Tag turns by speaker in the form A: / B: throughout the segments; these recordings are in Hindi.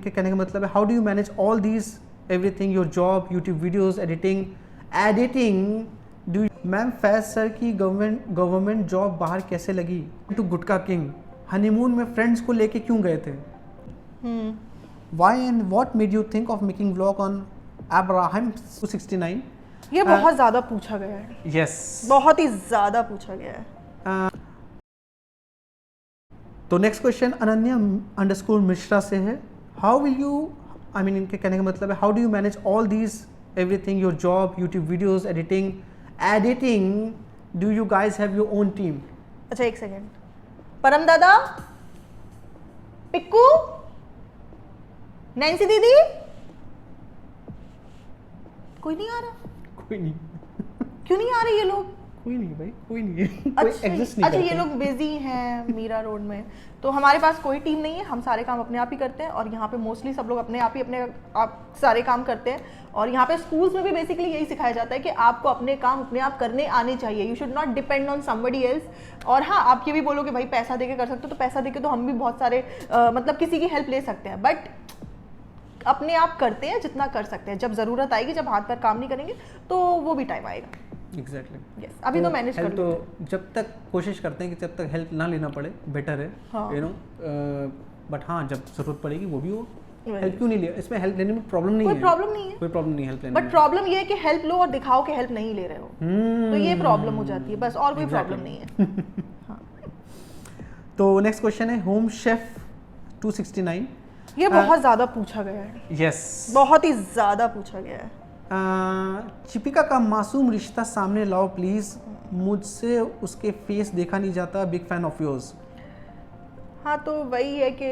A: के कहने का मतलब है how do you manage all these everything, your job, YouTube videos, editing do. Ma'am Faiz sir की गवर्नमेंट जॉब बाहर कैसे लगी? टू गुटका किंग हनीमून में फ्रेंड्स को लेके क्यों गए थे? Why and what made you think of making vlog on Abraham 269?
B: ये बहुत ज्यादा पूछा गया है।
A: यस,
B: बहुत ही ज्यादा पूछा गया है।
A: तो next question Ananya underscore Mishra से है। How will you, I mean इनके कहने का मतलब है how do you manage all these everything, your job, YouTube videos, editing do you guys have your own team?
B: अच्छा एक सेकेंड, परम दादा, पिक्कू, नैन्सी दीदी, कोई नहीं आ रहा?
A: कोई नहीं।
B: क्यों नहीं आ रहे ये लोग?
A: कोई नहीं भाई, कोई नहीं है। कोई एग्जिस्ट नहीं
B: अच्छा
A: करता।
B: ये लोग बिजी हैं मीरा रोड में, तो हमारे पास कोई टीम नहीं है, हम सारे काम अपने आप ही करते हैं और यहाँ पे मोस्टली सब लोग अपने आप सारे काम करते हैं। और यहाँ पे स्कूल्स में भी बेसिकली यही सिखाया जाता है कि आपको अपने काम अपने आप करने आने चाहिए, you should not depend on somebody else. और हाँ, आप ये भी बोलोगे भाई पैसा देके कर सकते हो, तो पैसा देके तो हम भी बहुत सारे मतलब किसी की हेल्प ले सकते हैं, बट अपने आप करते हैं जितना कर सकते हैं। जब जरूरत आएगी, जब हाथ पर काम नहीं करेंगे तो वो भी टाइम आएगा।
A: एग्जैक्टली
B: यस, अभी तो मैनेज कर
A: तो जब तक कोशिश करते हैं कि जब तक हेल्प ना लेना पड़े बेटर है, यू नो। बट हाँ, जब जरूरत पड़ेगी वो भी हो। हेल्प क्यों नहीं लिया? इसमें हेल्प लेने में प्रॉब्लम नहीं है,
B: कोई प्रॉब्लम नहीं है,
A: कोई प्रॉब्लम नहीं हेल्प लेने
B: बट प्रॉब्लम ये है कि हेल्प लो और दिखाओ कि हेल्प नहीं ले रहे हो, तो ये प्रॉब्लम हो जाती है बस, और कोई प्रॉब्लम नहीं है। हाँ।
A: तो नेक्स्ट क्वेश्चन है होम शेफ 269।
B: ये बहुत ज्यादा पूछा गया है।
A: यस,
B: बहुत ही ज्यादा पूछा गया है।
A: चिपिका का मासूम रिश्ता सामने लाओ प्लीज, मुझसे उसके फेस देखा नहीं जाता, बिग फैन ऑफ योर्स।
B: हाँ, तो वही है कि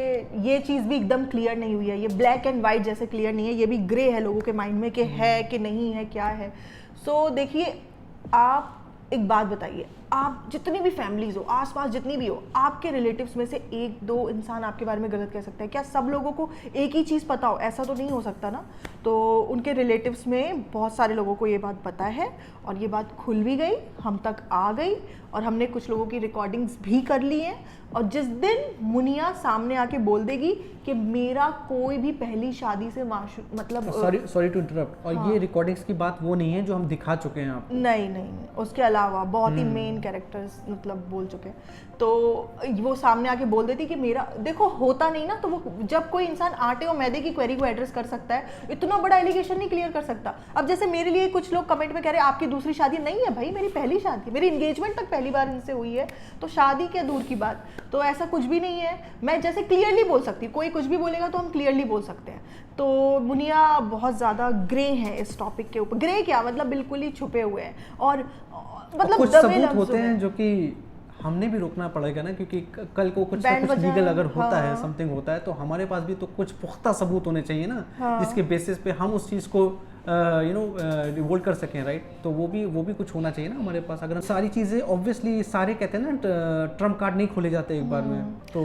B: ये चीज़ भी एकदम क्लियर नहीं हुई है, ये ब्लैक एंड वाइट जैसे क्लियर नहीं है, ये भी ग्रे है लोगों के माइंड में कि है कि नहीं है, क्या है। सो देखिए, आप एक बात बताइए, आप जितनी भी फैमिलीज हो, आसपास जितनी भी हो, आपके रिलेटिव्स में से एक दो इंसान आपके बारे में गलत कह सकते हैं क्या? सब लोगों को एक ही चीज़ पता हो, ऐसा तो नहीं हो सकता ना। तो उनके रिलेटिव्स में बहुत सारे लोगों को ये बात पता है और ये बात खुल भी गई, हम तक आ गई और हमने कुछ लोगों की रिकॉर्डिंग्स भी कर ली हैं। और जिस दिन मुनिया सामने आके बोल देगी कि मेरा कोई भी पहली शादी से मतलब
A: सॉरी टू इंटरप्ट, और
B: हाँ।
A: ये रिकॉर्डिंग्स की बात वो नहीं है जो हम दिखा चुके हैं आपको।
B: नहीं, उसके अलावा बहुत ही मेन कैरेक्टर्स मतलब बोल चुके हैं। तो वो सामने आके बोल देती कि मेरा, देखो होता नहीं ना, तो वो जब कोई इंसान आटे और मैदे की क्वेरी को एड्रेस कर सकता है, इतना बड़ा एलिगेशन नहीं क्लियर कर सकता। अब जैसे मेरे लिए कुछ लोग कमेंट में कह रहे हैं आपकी दूसरी शादी, नहीं है भाई, मेरी पहली शादी, मेरी एंगेजमेंट तक पहली बार इनसे हुई है, तो शादी क्या दूर की बात। तो ऐसा कुछ भी नहीं है, मैं जैसे क्लियरली बोल सकती हूँ, कोई कुछ भी बोलेगा तो हम क्लियरली बोल सकते हैं। तो मुनिया बहुत ज़्यादा ग्रे है इस टॉपिक के ऊपर। ग्रे क्या मतलब, बिल्कुल ही छुपे हुए हैं और मतलब
A: कुछ सबूत होते हैं जो कि हमने भी रोकना पड़ेगा ना, क्योंकि कल को कुछ लीगल अगर होता है, समथिंग होता है, तो हमारे पास भी तो कुछ पुख्ता सबूत होने चाहिए ना, जिसके बेसिस पे हम उस चीज़ को यू नो रिवोल्ट कर सकें, राइट। तो वो भी कुछ होना चाहिए ना हमारे पास। अगर सारी चीज़ें ऑब्वियसली, सारे कहते हैं ना ट्रम्प कार्ड नहीं खोले जाते एक बार में, तो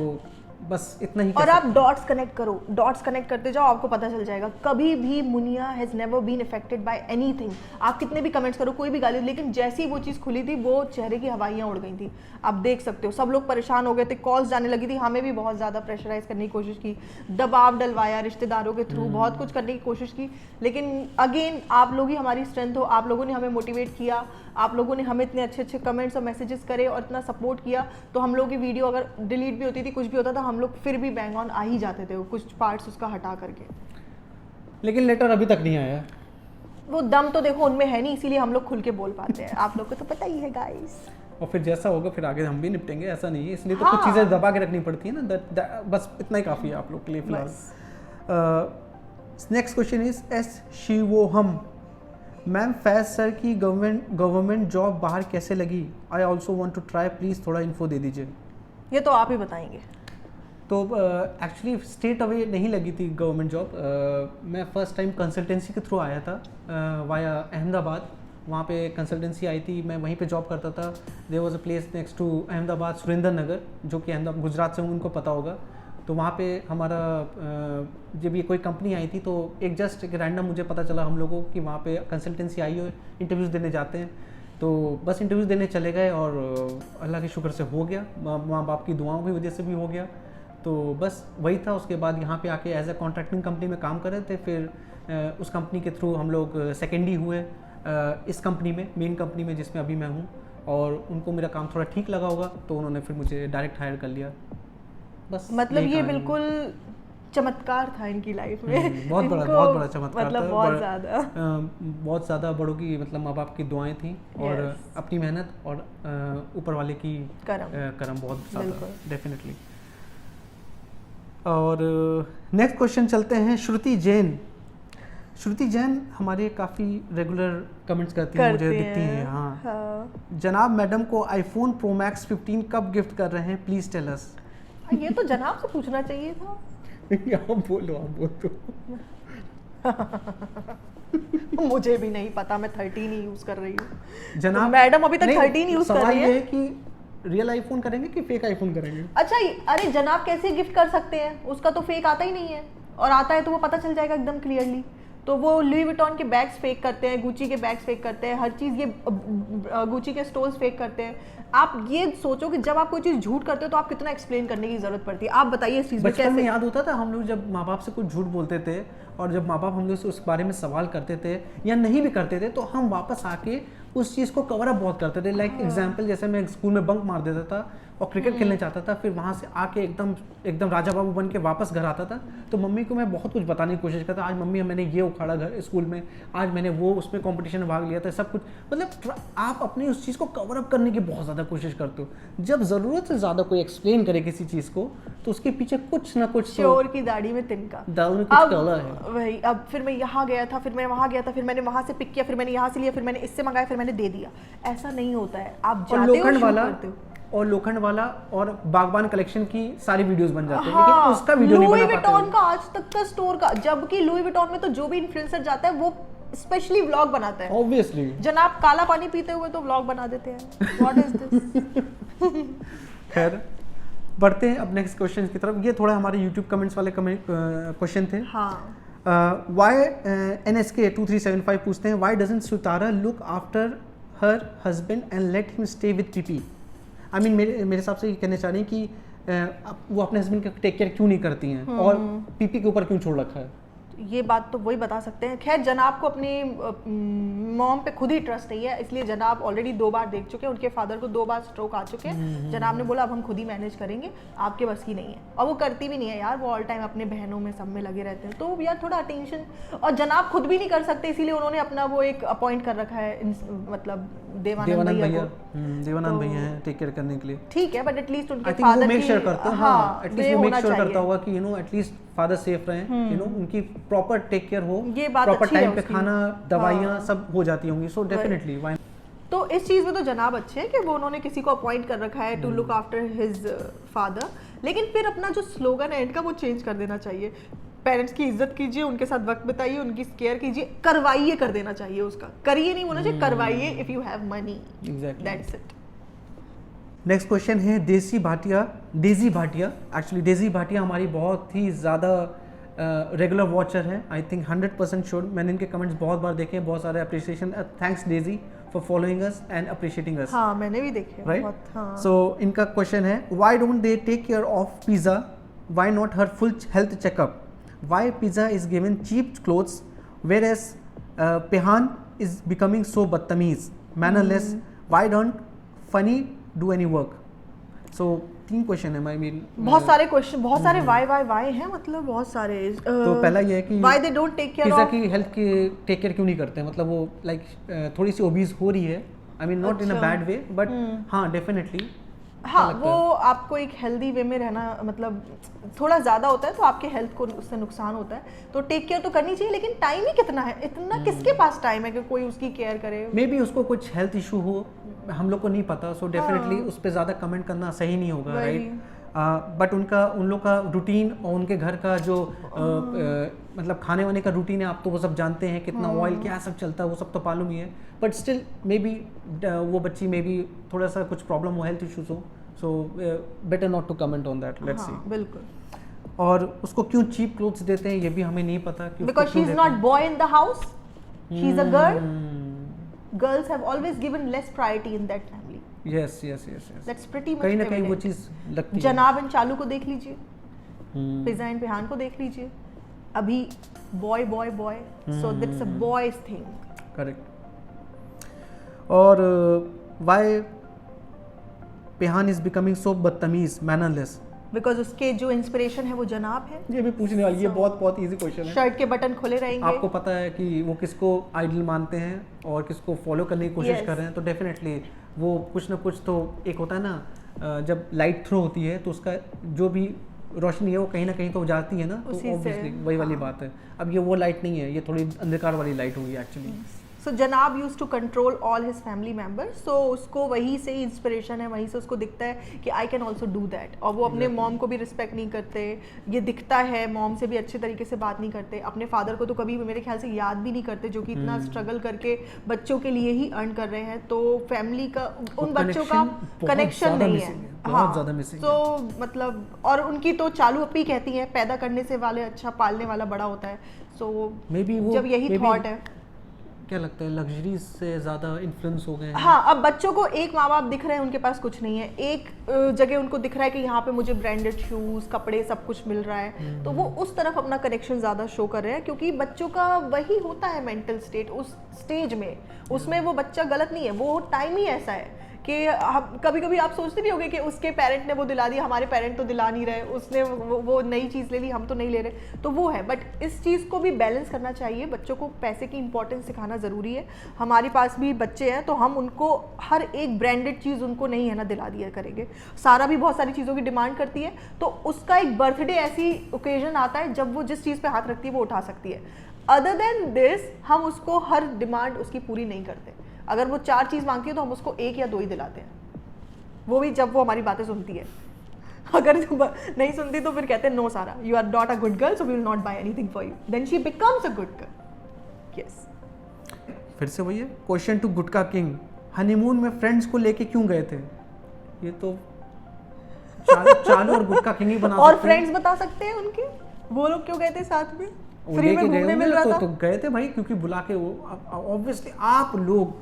A: बस इतना ही।
B: और आप डॉट्स कनेक्ट करो, डॉट्स कनेक्ट करते जाओ, आपको पता चल जाएगा। कभी भी Muniya has never been affected by anything. आप कितने भी कमेंट्स करो, कोई भी गाली, लेकिन जैसी वो चीज़ खुली थी, वो चेहरे की हवाइयाँ उड़ गई थी। आप देख सकते हो, सब लोग परेशान हो गए थे, कॉल्स जाने लगी थी, हमें भी बहुत ज़्यादा प्रेशराइज करने की कोशिश की, दबाव डलवाया रिश्तेदारों के थ्रू, बहुत कुछ करने की कोशिश की। लेकिन अगेन आप लोग ही हमारी स्ट्रेंथ हो, आप लोगों ने हमें मोटिवेट किया, आप लोगों ने हमें इतने अच्छे अच्छे कमेंट्स और मैसेजेस करे और इतना सपोर्ट किया। तो हम लोग की वीडियो अगर डिलीट भी होती थी, कुछ भी होता था, हम लोग फिर भी बैंग ऑन आ ही जाते थे, कुछ पार्ट्स उसका हटा करके।
A: लेकिन लेटर अभी तक नहीं आया।
B: वो दम तो देखो उनमें है नहीं, इसीलिए हम लोग खुल के बोल पाते हैं। आप लोग को तो पता ही है गाइस।
A: और फिर जैसा होगा फिर आगे हम भी निपटेंगे, ऐसा नहीं है, इसलिए तो कुछ चीज़ें दबा के रखनी पड़ती है ना। बस इतना ही काफ़ी है आप लोग के लिए फिलहाल। Next question is S Shivoham. Ma'am Faiz sir की गवर्नमेंट जॉब बाहर कैसे लगी? I also want to try, please थोड़ा इन्फो दे दीजिए।
B: ये तो आप ही बताएंगे।
A: तो एक्चुअली स्टेट अवे नहीं लगी थी गवर्नमेंट जॉब। मैं फर्स्ट टाइम कंसल्टेंसी के थ्रू आया था वाया अहमदाबाद। वहाँ पे कंसल्टेंसी आई थी, मैं वहीं पे जॉब करता था। There was a place next to Ahmedabad, Surendranagar, जो कि अहमदाबाद गुजरात से हूँ, उनको पता होगा। तो वहाँ पे हमारा जब ये कोई कंपनी आई थी, तो एक रैंडम मुझे पता चला हम लोगों कि वहाँ पे कंसल्टेंसी आई हो, इंटरव्यूज़ देने जाते हैं। तो बस इंटरव्यूज़ देने चले गए और अल्लाह के शुक्र से हो गया, माँ बाप की दुआओं की वजह से भी हो गया। तो बस वही था। उसके बाद यहाँ पे आके एज ए कॉन्ट्रैक्टिंग कंपनी में काम कर रहे थे, फिर उस कंपनी के थ्रू हम लोग सेकेंडरी हुए इस कंपनी में, मेन कंपनी में जिसमें अभी मैं हूँ, और उनको मेरा काम थोड़ा ठीक लगा होगा तो उन्होंने फिर मुझे डायरेक्ट हायर कर लिया। बस
B: मतलब
A: यही
B: ये
A: कहानी है।
B: बिल्कुल चमत्कार था इनकी लाइफ में।
A: बहुत बड़ा चमत्कार
B: मतलब
A: था। बहुत ज़्यादा बड़ों की मतलब माँ बाप की दुआएं थी, और अपनी मेहनत और ऊपर वाले की करम बहुत ज़्यादा, डेफिनेटली। और नेक्स्ट क्वेश्चन चलते हैं। श्रुति जैन हमारे काफ़ी रेगुलर कमेंट्स करती हैं, मुझे दिखती हैं। हाँ। जनाब मैडम को आईफोन प्रो मैक्स 15 कब गिफ्ट कर रहे हैं, प्लीज़ टेल अस।
B: ये तो जनाब से पूछना चाहिए था।
A: आप बोल दो।
B: मुझे भी नहीं पता, मैं 13 ही यूज कर रही हूँ।
A: जनाब
B: मैडम अभी तक 13 यूज कर रही है।
A: सवाल ये है कि रियल आईफोन करेंगे कि फेक आईफोन करेंगे?
B: अच्छा, अरे जनाब कैसे गिफ्ट कर सकते हैं, उसका तो फेक आता ही नहीं है, और आता है तो वो पता चल जाएगा एकदम क्लियरली। तो वो लुई विटॉन के बैग्स फेक करते हैं, गुची के बैग्स फेक करते हैं, हर चीज़ ये गुची के स्टोर्स फेक करते हैं। आप ये सोचो कि जब आप कोई चीज़ झूठ करते हो तो आप कितना एक्सप्लेन करने की जरूरत पड़ती है। आप बताइए इस चीज़ में कैसे।
A: बचपन में याद होता था हम लोग जब माँ बाप से कुछ झूठ बोलते थे, और जब माँ बाप हम लोग से उस बारे में सवाल करते थे या नहीं भी करते थे, तो हम वापस आके उस चीज़ को कवर अप बहुत करते थे। लाइक एग्जाम्पल, जैसे मैं स्कूल में बंक मार देता था और क्रिकेट खेलने चाहता था, फिर वहाँ से आके एकदम राजा बाबू बन के वापस घर आता था, तो मम्मी को मैं बहुत कुछ बताने की कोशिश करता। आज मम्मी मैंने ये उखाड़ा घर स्कूल में, आज मैंने वो उसमें कंपटीशन में भाग लिया था, सब कुछ। मतलब आप अपनी उस चीज़ को कवर अप करने की बहुत ज़्यादा कोशिश करते हो। जब ज़रूरत से ज़्यादा कोई एक्सप्लेन करे किसी चीज़ को, तो उसके पीछे कुछ ना कुछ
B: चोर की दाढ़ी में तिनका,
A: दाल में कुछ काला है।
B: वही, अब फिर मैं यहाँ गया था, फिर मैं वहाँ गया था, फिर मैंने वहाँ से पिक किया, फिर मैंने यहाँ से लिया, फिर मैंने इससे मंगाया, फिर मैंने दे दिया। ऐसा नहीं होता है। आप जाते हो,
A: लोखंड वाला और बागबान कलेक्शन की सारी वीडियोस बन जाते हैं, लेकिन उसका वीडियो नहीं बना पाते।
B: लुई विटॉन का आज तक का स्टोर का, जबकि लुई विटॉन में तो जो भी इन्फ्लुएंसर जाता है वो स्पेशली व्लॉग बनाता है।
A: ऑब्वियसली
B: जनाब काला पानी पीते हुए तो व्लॉग बना देते हैं। What is this?
A: खैर, बढ़ते हैं अब नेक्स्ट क्वेश्चन की तरफ। ये थोड़ा हमारे YouTube कमेंट्स वाले क्वेश्चन थे।
B: हाँ।
A: वाई NSK 2375 पूछते हैं, why doesn't Sutara look after her husband and let him stay with PP? I mean मेरे हिसाब से ये कहना चाह रहे हैं कि वो अपने हस्बैंड का टेक केयर क्यों नहीं करती हैं, और PP के ऊपर क्यों छोड़ रखा है।
B: ये बात तो वही बता सकते हैं। खैर, जनाब को अपनी मॉम पे खुद ही ट्रस्ट नहीं है, इसलिए जनाब ऑलरेडी 2 बार देख चुके हैं, उनके फादर को 2 बार स्ट्रोक आ चुके हैं। जनाब ने बोला अब हम खुद ही मैनेज करेंगे, आपके बस की नहीं है। और वो करती भी नहीं है यार, वो ऑल टाइम अपने बहनों में सब में लगे रहते हैं, तो यार थोड़ा अटेंशन। और जनाब खुद भी नहीं कर सकते, इसीलिए उन्होंने अपना वो एक अपॉइंट कर रखा है, मतलब देवानंद भैया
A: हैं टेक केयर करने के लिए।
B: ठीक है, बट एटलीस्ट उनके
A: फादर
B: की
A: मेक श्योर करता है, हाँ, एटलीस्ट वो मेक श्योर करता होगा कि एटलीस्ट फादर सेफ रहें, उनकी प्रॉपर टेक केयर हो, प्रॉपर टाइम पे खाना, दवाइयाँ सब हो जाती होंगी। So definitely why.
B: तो इस चीज़ में तो जनाब अच्छे हैं कि वो उन्होंने किसी को अपॉइंट कर रखा है to look after his father. लेकिन फिर अपना जो स्लोगन है इनका वो चेंज कर देना चाहिए। पेरेंट्स की इज्जत कीजिए, उनके साथ वक्त बिताइए, उनकी केयर कीजिए, करवाइए कर देना चाहिए उसका, करिए नहीं बोलना चाहिए, करवाइए if you have money, that's it.
A: Next question है Daisy Bhatia. Actually Daisy Bhatia हमारी बहुत ही ज़्यादा रेगुलर वॉचर हैं, आई थिंक 100% श्योर। मैंने इनके कमेंट्स बहुत बार देखे हैं, बहुत सारे appreciation. Thanks Daisy for following us and appreciating us.
B: हाँ, मैंने भी देखे,
A: राइट। सो इनका क्वेश्चन है, why don't they take care of pizza, why not her full health checkup, why pizza is given cheap clothes whereas Pehan is becoming so बदतमीज, mannerless, why don't funny do any work. So 3 question है। आई मीन
B: बहुत सारे क्वेश्चन, बहुत सारे वाई हैं, मतलब बहुत सारे।
A: तो पहला ये है कि
B: why they don't take care
A: pizza की हेल्थ की टेक केयर क्यों नहीं करते हैं, मतलब वो लाइक थोड़ी सी ओबीज हो रही है। I mean not in a bad way, but हाँ डेफिनेटली,
B: हाँ वो आपको एक हेल्दी वे में रहना, मतलब थोड़ा ज़्यादा होता है तो आपके हेल्थ को उससे नुकसान होता है, तो टेक केयर तो करनी चाहिए, लेकिन टाइम ही कितना है, इतना किसके पास टाइम है कि कोई उसकी केयर करे।
A: मे बी उसको कुछ हेल्थ इशू हो, हम लोग को नहीं पता, सो डेफिनेटली उस पर ज़्यादा कमेंट करना सही नहीं होगा, राइट। बट उन लोग का रूटीन और उनके घर का जो मतलब खाने वाने का रूटीन है, आप तो वो सब जानते हैं, कितना ऑयल क्या सब चलता है, वो सब तो मालूम ही है। बट स्टिल मे बी वो बच्ची मे बी थोड़ा सा कुछ प्रॉब्लम हो, हेल्थ इशूज हो, so better not to comment on that, let's see.
B: बिल्कुल।
A: और उसको क्यों चीप क्लोथ्स देते हैं ये भी हमें नहीं पता,
B: because she is not boy in the house, she is a girl, girls have always given less priority in that family.
A: Yes,
B: that's pretty much
A: कहीं ना कहीं वो चीज़ लगती है।
B: जनाब इन चालू को देख लीजिए, फिजा एंड पेहान को देख लीजिए, अभी boy boy boy, so that's a boys thing.
A: Correct. और व्हाई पेहान इज बिकमिंग सो बदतमीज, मैनरलेस?
B: बिकॉज उसके जो इंस्पिरेशन है वो जनाब है।
A: ये भी पूछने वाली, ये बहुत इजी क्वेश्चन है।
B: शर्ट के बटन खुले रहेंगे।
A: आपको पता है कि वो किसको आइडल मानते हैं और किसको फॉलो करने की कोशिश कर रहे हैं, तो डेफिनेटली वो कुछ ना कुछ तो एक होता है ना, जब लाइट थ्रो होती है तो उसका जो भी रोशनी है वो कहीं ना कहीं तो जाती है ना, तो ऑब्वियसली वही वाली बात है। अब ये वो लाइट नहीं है, ये थोड़ी अंधकार वाली लाइट होगी एक्चुअली।
B: सो जनाब use to control all his family members, so उसको वहीं से ही इंस्पिरेशन है, वहीं से उसको दिखता है कि I can also do that. और वो अपने मॉम को भी रिस्पेक्ट नहीं करते, ये दिखता है, मॉम से भी अच्छे तरीके से बात नहीं करते, अपने फादर को तो कभी मेरे ख्याल से याद भी नहीं करते, जो कि इतना स्ट्रगल करके बच्चों के लिए ही अर्न कर रहे हैं। तो फैमिली का, उन बच्चों का कनेक्शन नहीं है,
A: बहुत ज़्यादा मिसिंग।
B: तो मतलब, और उनकी तो चालू अपी कहती है, पैदा करने से वाले अच्छा पालने वाला बड़ा होता है। सो
A: मे बी वो
B: जब यही थॉट है,
A: क्या लगता है लग्जरी से ज़्यादा इन्फ्लुएंस हो गए हैं।
B: हाँ, अब बच्चों को एक माँ बाप दिख रहे हैं, उनके पास कुछ नहीं है, एक जगह उनको दिख रहा है कि यहाँ पे मुझे ब्रांडेड शूज़, कपड़े, सब कुछ मिल रहा है, तो वो उस तरफ अपना कनेक्शन ज़्यादा शो कर रहे हैं, क्योंकि बच्चों का वही होता है मेंटल स्टेट उस स्टेज में, उसमें वो बच्चा गलत नहीं है, वो टाइम ही ऐसा है कि कभी कभी आप सोचते भी होंगे कि उसके पेरेंट ने वो दिला दिया, हमारे पेरेंट तो दिला नहीं रहे, उसने वो नई चीज़ ले ली, हम तो नहीं ले रहे, तो वो है। बट इस चीज़ को भी बैलेंस करना चाहिए, बच्चों को पैसे की इंपॉर्टेंस सिखाना ज़रूरी है। हमारे पास भी बच्चे हैं, तो हम उनको हर एक ब्रांडेड चीज़ उनको नहीं है ना दिला दिया करेंगे। सारा भी बहुत सारी चीज़ों की डिमांड करती है, तो उसका एक बर्थडे ऐसी ओकेजन आता है जब वो जिस चीज़ पर हाथ रखती है वो उठा सकती है। अदर देन दिस हम उसको हर डिमांड उसकी पूरी नहीं करते। अगर वो 4 चीज़ मांगती है तो हम उसको 1 या 2 ही दिलाते हैं, वो भी जब वो हमारी बातें सुनती है। अगर नहीं सुनती तो फिर कहते हैं no Sara, you are not a good girl, so we will not buy anything for you, then she becomes a good girl. Yes,
A: फिर से वही है question to gutka king, honeymoon में फ्रेंड्स को लेके क्यों गए थे? ये तो चालू और गुटका किंग ही बना
B: और
A: सकते हैं।
B: फ्रेंड्स बता सकते हैं उनके, वो लोग क्यों गए थे साथ में,
A: वो
B: फ्री में
A: लेके
B: घूमने
A: गए
B: मिल रहा था।
A: तो गए थे भाई, क्योंकि बुला के वो ऑब्वियसली आप लोग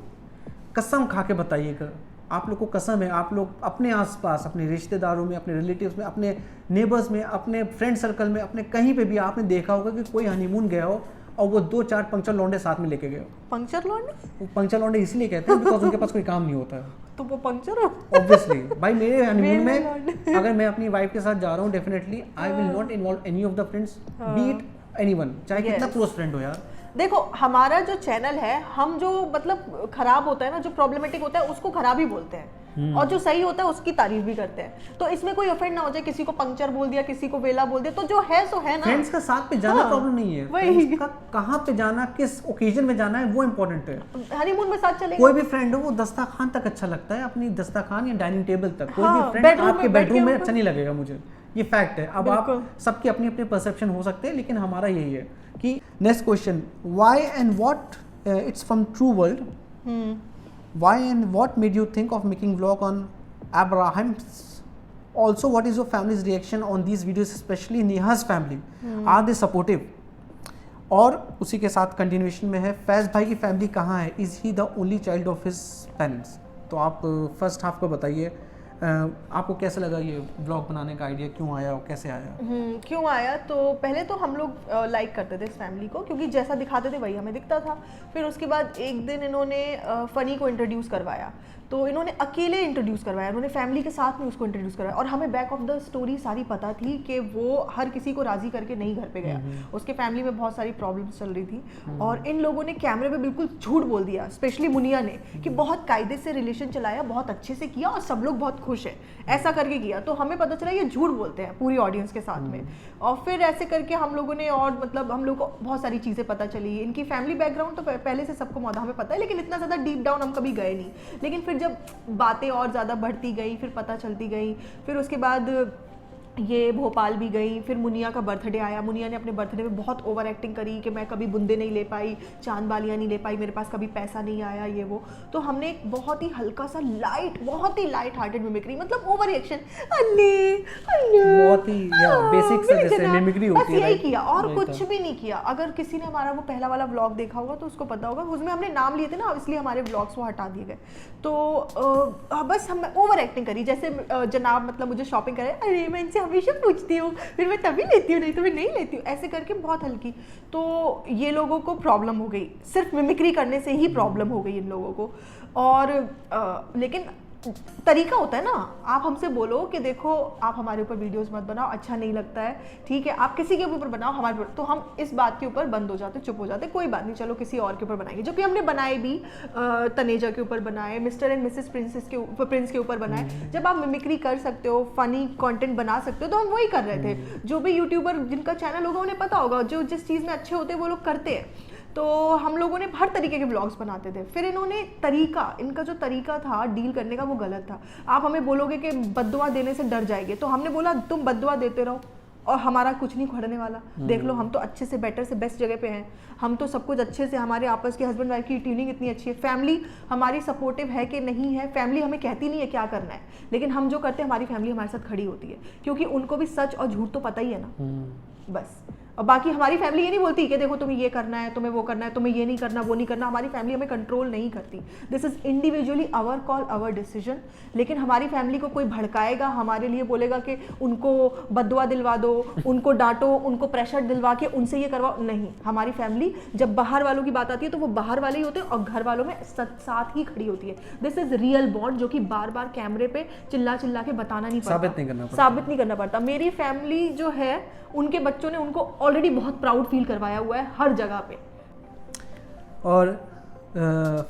A: कसम खा के बताइएगा, आप लोग को कसम है, आप लोग अपने आसपास, अपने रिश्तेदारों में, अपने रिलेटिव्स में, अपने नेबर्स में, अपने फ्रेंड सर्कल में, अपने कहीं पे भी आपने देखा होगा कि कोई हनीमून गया हो और वो 2-4 पंक्चर लौंडे साथ में लेके गए हो।
B: पंक्चर लौंडे?
A: वो पंक्चर लौंडे इसलिए कहते हैं बिकॉज उनके पास कोई काम नहीं होता है,
B: तो वो पंक्चर हो
A: ऑब्वियसली। भाई मेरे हनीमून
B: मेरे
A: में अगर मैं अपनी वाइफ के साथ जा रहा हूँ, definitely I will not involve any of the friends, B it anyone, चाहे कितना क्लोज फ्रेंड हो यार।
B: देखो, हमारा जो चैनल है, हम जो मतलब खराब होता है ना, जो प्रॉब्लमेटिक होता है उसको खराब ही बोलते हैं, और जो सही होता है उसकी तारीफ भी करते हैं। तो इसमें कोई ऑफेंड ना हो जाए, किसी को पंक्चर बोल दिया, किसी को वेला बोल दिया, तो जो है सो है ना।
A: फ्रेंड्स का साथ पे जाना प्रॉब्लम नहीं है, फ्रेंड्स का कहाँ पे जाना, किस ओकेजन में जाना है वो इम्पोर्टेंट है।
B: हनीमून में साथ चलेंगे,
A: कोई भी फ्रेंड हो वो दस्तरखान तक अच्छा लगता है, अपनी दस्तरखान या डाइनिंग टेबल तक। कोई भी फ्रेंड
B: bedroom
A: आपके
B: में बैठ
A: बेडरूम
B: के
A: में अच्छा नहीं लगेगा मुझे, ये फैक्ट है। अब आप सबकी अपनी अपनी परसेप्शन हो सकते हैं, लेकिन हमारा यही है कि next question, why and what, it's from true world, why and what made you think of making vlog on Abraham's? Also, what is your family's reaction on these videos, especially Neha's family? Are they supportive? और उसी के साथ कंटिन्यूएशन में है, फैज़ भाई की फैमिली कहाँ है? Is he the only child of his parents? तो आप फर्स्ट हाफ को बताइए, आपको कैसा लगा ये ब्लॉग बनाने का आइडिया, क्यों आया और कैसे आया?
B: क्यों आया, तो पहले तो हम लोग लाइक करते थे इस फैमिली को, क्योंकि जैसा दिखाते थे वही हमें दिखता था। फिर उसके बाद एक दिन इन्होंने फ़नी को इंट्रोड्यूस करवाया, तो इन्होंने अकेले इंट्रोड्यूस करवाया, उन्होंने फैमिली के साथ में उसको इंट्रोड्यूस करवाया, और हमें बैक ऑफ द स्टोरी सारी पता थी कि वो हर किसी को राज़ी करके नहीं घर पे गया, उसके फैमिली में बहुत सारी प्रॉब्लम्स चल रही थी, और इन लोगों ने कैमरे पे बिल्कुल झूठ बोल दिया, स्पेशली मुनिया ने, कि बहुत कायदे से रिलेशन चलाया, बहुत अच्छे से किया और सब लोग बहुत खुश है, ऐसा करके किया। तो हमें पता चला ये झूठ बोलते हैं पूरी ऑडियंस के साथ में, और फिर ऐसे करके हम लोगों ने, और मतलब हम लोग को बहुत सारी चीज़ें पता चली। इनकी फैमिली बैकग्राउंड तो पहले से सबको हमें पता है, लेकिन इतना ज़्यादा डीप डाउन हम कभी गए नहीं। लेकिन फिर जब बातें और ज़्यादा बढ़ती गई, फिर पता चलती गई, फिर उसके बाद ये भोपाल भी गई, फिर मुनिया का बर्थडे आया, मुनिया ने अपने बर्थडे में बहुत ओवर एक्टिंग करी कि मैं कभी बूंदे नहीं ले पाई, चांद बालियाँ नहीं ले पाई, मेरे पास कभी पैसा नहीं आया, ये वो। तो हमने एक बहुत ही हल्का सा बहुत ही लाइट हार्टेड मिमिक्री, मतलब ओवर रिएक्शन,
A: बहुत ही बेसिक सा जैसे मिमिक्री होती है,
B: यही किया और कुछ भी नहीं किया। अगर किसी ने हमारा वो पहला वाला व्लॉग देखा होगा तो उसको पता होगा, उसमें हमने नाम लिए थे ना, इसलिए हमारे व्लॉग्स वो हटा दिए गए। तो बस हम ओवर एक्टिंग करी, जैसे जनाब मतलब मुझे शॉपिंग करे, अरे मैं इनसे हमेशा पूछती हूँ, फिर मैं तभी लेती हूँ, नहीं तो मैं नहीं लेती हूँ, ऐसे करके बहुत हल्की। तो ये लोगों को प्रॉब्लम हो गई, सिर्फ मिमिक्री करने से ही प्रॉब्लम हो गई इन लोगों को। और लेकिन तरीका होता है ना, आप हमसे बोलो कि देखो आप हमारे ऊपर वीडियोस मत बनाओ, अच्छा नहीं लगता है, ठीक है, आप किसी के ऊपर बनाओ, हमारे ऊपर, तो हम इस बात के ऊपर बंद हो जाते, चुप हो जाते, कोई बात नहीं, चलो किसी और के ऊपर बनाएंगे। जो कि हमने बनाए भी, तनेजा के ऊपर बनाए, मिस्टर एंड मिसेस प्रिंस के ऊपर बनाए। जब आप मिमिक्री कर सकते हो, फनी कंटेंट बना सकते हो, तो हम वही कर रहे थे। जो भी यूट्यूबर जिनका चैनल होगा उन्हें पता होगा, जो जिस चीज़ में अच्छे होते हैं वो लोग करते हैं। तो हम लोगों ने हर तरीके के ब्लॉग्स बनाते थे। फिर इन्होंने इनका जो तरीका था डील करने का वो गलत था। आप हमें बोलोगे कि बद्दुआ देने से डर जाएंगे, तो हमने बोला तुम बद्दुआ देते रहो और हमारा कुछ नहीं खड़ने वाला। देख लो हम तो अच्छे से बेटर से बेस्ट जगह पे हैं, हम तो सब कुछ अच्छे से, हमारे आपस के हस्बैंड वाइफ की ट्यूनिंग इतनी अच्छी है, फैमिली हमारी सपोर्टिव है कि नहीं है, फैमिली हमें कहती नहीं है क्या करना है, लेकिन हम जो करते हैं हमारी फैमिली हमारे साथ खड़ी होती है, क्योंकि उनको भी सच और झूठ तो पता ही है ना। बस। और बाकी हमारी फैमिली ये नहीं बोलती कि देखो तुम्हें ये करना है, तुम्हें वो करना है, तुम्हें ये नहीं करना, वो नहीं करना। हमारी फैमिली हमें कंट्रोल नहीं करती। This is individually our call, our decision. लेकिन हमारी फैमिली को कोई भड़काएगा, हमारे लिए बोलेगा कि उनको बद्दुआ दिलवा दो, उनको डांटो, उनको प्रेशर दिलवा के उनसे ये करवाओ, नहीं। हमारी फैमिली जब बाहर वालों की बात आती है तो वो बाहर वाले ही होते हैं और घर वालों में साथ ही खड़ी होती है। दिस इज रियल बॉन्ड, जो कि बार बार कैमरे पे चिल्ला चिल्ला के बताना नहीं पड़ता, साबित नहीं करना पड़ता। मेरी फैमिली जो है, उनके बच्चों ने उनको ऑलरेडी बहुत प्राउड फील करवाया हुआ है हर जगह पे।
A: और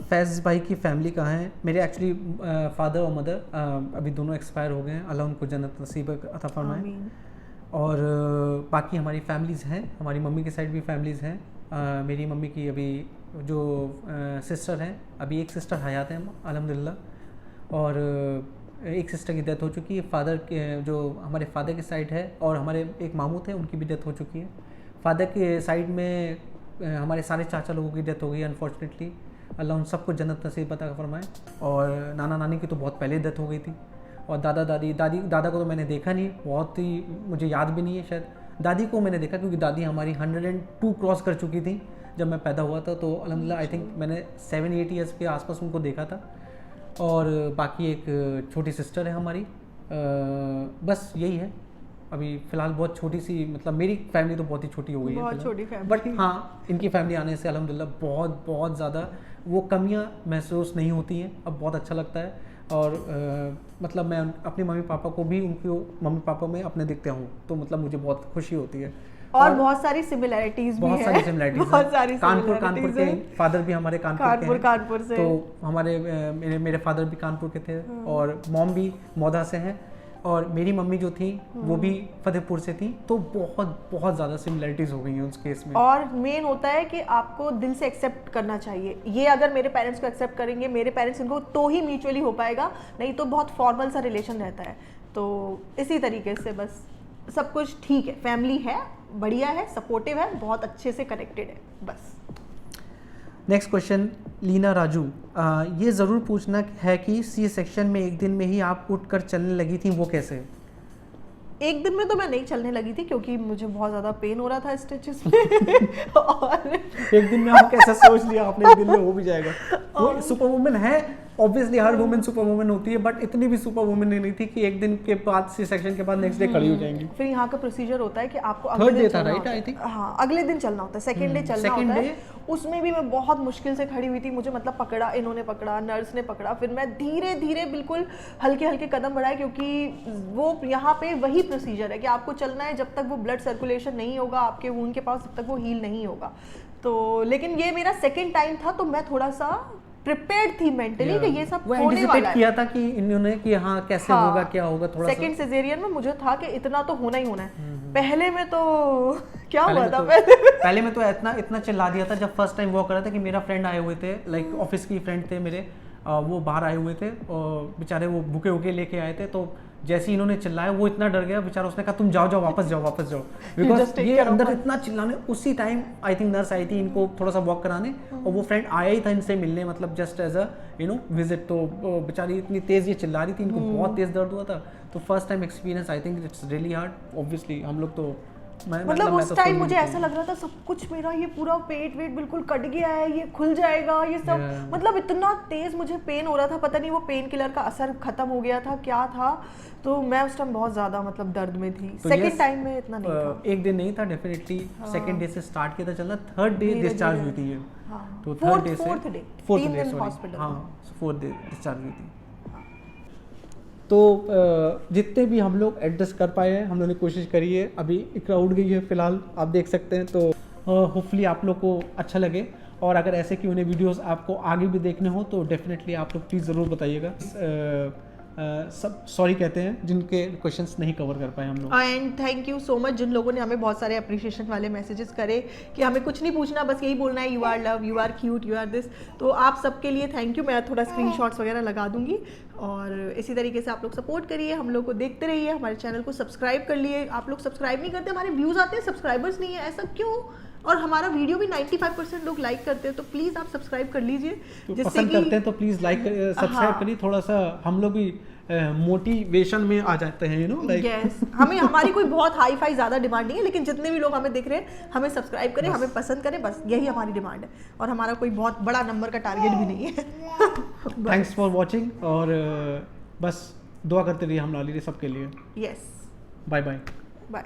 A: फैज़ भाई की फैमिली कहाँ है? मेरे एक्चुअली फादर और मदर अभी दोनों एक्सपायर हो गए हैं, अल्लाह उनको जन्नत नसीब अता फरमाए। और बाकी हमारी फैमिलीज़ हैं, हमारी मम्मी की साइड भी फैमिलीज़ हैं। मेरी मम्मी की अभी जो सिस्टर हैं, अभी एक सिस्टर हयात हैं अल्हम्दुलिल्लाह, और एक सिस्टर की डेथ हो चुकी है। फादर के जो हमारे फादर की साइड है, और हमारे एक मामू थे उनकी भी डेथ हो चुकी है। फादर के साइड में हमारे सारे चाचा लोगों की डेथ हो गई अनफॉर्चुनेटली, अल्लाह उन सबको जन्नत नसीब अता फरमाए। और नाना नानी की तो बहुत पहले डेथ हो गई थी। और दादा को तो मैंने देखा नहीं, बहुत ही मुझे याद भी नहीं है शायद। दादी को मैंने देखा क्योंकि दादी हमारी 102 क्रॉस कर चुकी थी जब मैं पैदा हुआ था, तो अल्हम्दुलिल्लाह आई थिंक मैंने 7-8 ईयर्स के आसपास उनको देखा था। और बाकी एक छोटी सिस्टर है हमारी, बस यही है अभी फ़िलहाल। बहुत छोटी सी, मतलब मेरी फैमिली तो बहुत ही छोटी हो गई है,
B: बहुत छोटी फैमिली,
A: बट हाँ इनकी फैमिली आने से अल्हम्दुलिल्लाह बहुत बहुत ज़्यादा वो कमियां महसूस नहीं होती हैं। अब बहुत अच्छा लगता है। और मतलब मैं अपने मम्मी पापा को भी उनको मम्मी पापा में अपने देखता हूँ, तो मतलब मुझे बहुत खुशी होती है।
B: और बहुत सारी सिमिलैरिटीज भी है,
A: कानपुर के फादर भी हमारे
B: कानपुर से,
A: तो हमारे मेरे फादर भी कानपुर के थे, और मॉम भी मौदा से हैं, और मेरी मम्मी जो थी वो भी फतेहपुर से थी। तो बहुत बहुत ज़्यादा सिमिलैरिटीज़ हो गई हैं उस केस में।
B: और मेन होता है कि आपको दिल से एक्सेप्ट करना चाहिए। ये अगर मेरे पेरेंट्स को एक्सेप्ट करेंगे, मेरे पेरेंट्स इनको, तो ही म्यूचुअली हो पाएगा, नहीं तो बहुत फॉर्मल सा रिलेशन रहता है। तो इसी तरीके से बस सब कुछ ठीक है, फैमिली है, बढ़िया है, सपोर्टिव है, बहुत अच्छे से कनेक्टेड है, बस।
A: नेक्स्ट क्वेश्चन, लीना राजू, ये ज़रूर पूछना है कि सी सेक्शन में एक दिन में ही आप उठकर चलने लगी थी, वो कैसे?
B: एक दिन में तो मैं नहीं चलने लगी थी क्योंकि मुझे बहुत ज़्यादा पेन हो रहा था स्टिचेस में। और
A: एक दिन में आप कैसे सोच लिया आपने एक दिन में हो भी जाएगा? वो सुपर वुमन है, ऑब्वियसली हर वुमन सुपर वुमन होती है, बट इतनी भी सुपर वुमन नहीं थी कि एक दिन के बाद सी सेक्शन के बाद नेक्स्ट डे खड़ी हो जाएंगी।
B: फिर यहाँ का प्रोसीजर होता है कि आपको
A: अगले दिन चलना होता है,
B: हाँ अगले दिन चलना होता है, सेकंड डे चलना होता है। उसमें भी मैं बहुत मुश्किल से खड़ी हुई थी, मुझे मतलब पकड़ा, इन्होंने पकड़ा, नर्स ने पकड़ा, फिर मैं धीरे धीरे बिल्कुल हल्के हल्के कदम बढ़ाए, क्योंकि वो यहाँ पे वही प्रोसीजर है कि आपको चलना है, जब तक वो ब्लड सर्कुलेशन नहीं होगा आपके वूंड के पास, तब तक वो हील नहीं होगा। तो लेकिन ये मेरा सेकेंड टाइम था, तो मैं थोड़ा सा प्रिपेयर्ड थी मेंटली कि ये सब होने वाला है।
A: किया था कि इन्होंने कि हाँ कैसे होगा, क्या होगा, थोड़ा
B: सेकंड सिजेरियन में मुझे था कि इतना तो होना ही होना है। पहले में तो क्या हुआ था,
A: पहले में तो इतना चिल्ला दिया था जब फर्स्ट टाइम वो कर रहा था कि मेरा फ्रेंड आए हुए थे, लाइक ऑफिस की फ्रेंड थे मेरे, वो बाहर आए हुए थे और बेचारे वो भूखे भूखे लेके आए थे। तो जैसे ही इन्होंने चिल्लाया वो इतना डर गया बेचारा, उसने कहा तुम जाओ वापस जाओ, बिकॉज ये अंदर इतना चिल्लाने। उसी टाइम आई थिंक नर्स आई थी इनको थोड़ा सा वॉक कराने, और वो फ्रेंड आया ही था इनसे मिलने, मतलब जस्ट एज अ विजिट। तो बेचारी इतनी तेज ये चिल्ला रही थी, इनको बहुत तेज दर्द हुआ था। तो first time experience, I think it's really hard. Obviously हम लोग तो
B: मतलब उस टाइम मुझे ऐसा लग रहा था सब कुछ मेरा ये पूरा पेट वेट बिल्कुल कट गया है, ये खुल जाएगा ये सब, मतलब इतना तेज मुझे पेन हो रहा था, पता नहीं वो पेन किलर का असर खत्म हो गया था क्या था, तो मैं उस टाइम बहुत ज्यादा मतलब दर्द में थी।
A: तो
B: सेकंड टाइम में इतना नहीं था,
A: एक दिन नहीं था डेफिनेटली, सेकंड डे से स्टार्ट किया था चलना, थर्ड डे डिस्चार्ज हुई थी ये। तो थर्ड डे से फोर्थ डे हॉस्पिटल, हाँ फोर्थ डे डिस्चार्ज हुई थी। तो जितने भी हम लोग एडजस्ट कर पाए हैं हम लोगों ने कोशिश करी है। अभी क्राउड गई है फिलहाल, आप देख सकते हैं, तो होपफुली आप लोग को अच्छा लगे। और अगर ऐसे Q&A वीडियोस आपको आगे भी देखने हो तो डेफिनेटली आप लोग प्लीज़ ज़रूर बताइएगा। सब सॉरी कहते हैं जिनके क्वेश्चंस नहीं कवर कर पाए हम लोग।
B: And thank you so much जिन लोगों ने हमें बहुत सारे अप्रिशिएशन वाले मैसेजेस करे कि हमें कुछ नहीं पूछना, बस यही बोलना है, you are love, you are cute, you are this. तो आप सबके लिए थैंक यू। मैं थोड़ा स्क्रीनशॉट्स वगैरह लगा दूंगी और इसी तरीके से आप लोग सपोर्ट करिए, हम लोग को देखते रहिए, हमारे चैनल को सब्सक्राइब कर लिए। आप लोग सब्सक्राइब नहीं करते, हमारे व्यूज़ आते हैं, सब्सक्राइबर्स नहीं है, ऐसा क्यों? और हमारा वीडियो भी 95% लोग लाइक करते हैं, तो प्लीज़ आप सब्सक्राइब कर लीजिए।
A: जिससे पसंद करते हैं तो प्लीज़ लाइक सब्सक्राइब करिए, थोड़ा सा हम लोग भी मोटिवेशन में आ जाते हैं, यू नो लाइक।
B: यस, हमें हमारी कोई बहुत हाई फाई ज़्यादा डिमांड नहीं है, लेकिन जितने भी लोग हमें देख रहे हैं हमें सब्सक्राइब करें, हमें पसंद करें, बस यही हमारी डिमांड है। और हमारा कोई बहुत बड़ा नंबर का टारगेट भी नहीं है।
A: थैंक्स फॉर वॉचिंग और बस दुआ करते रहिए हम लाली सबके लिए।
B: Yes,
A: bye bye.
B: बाय।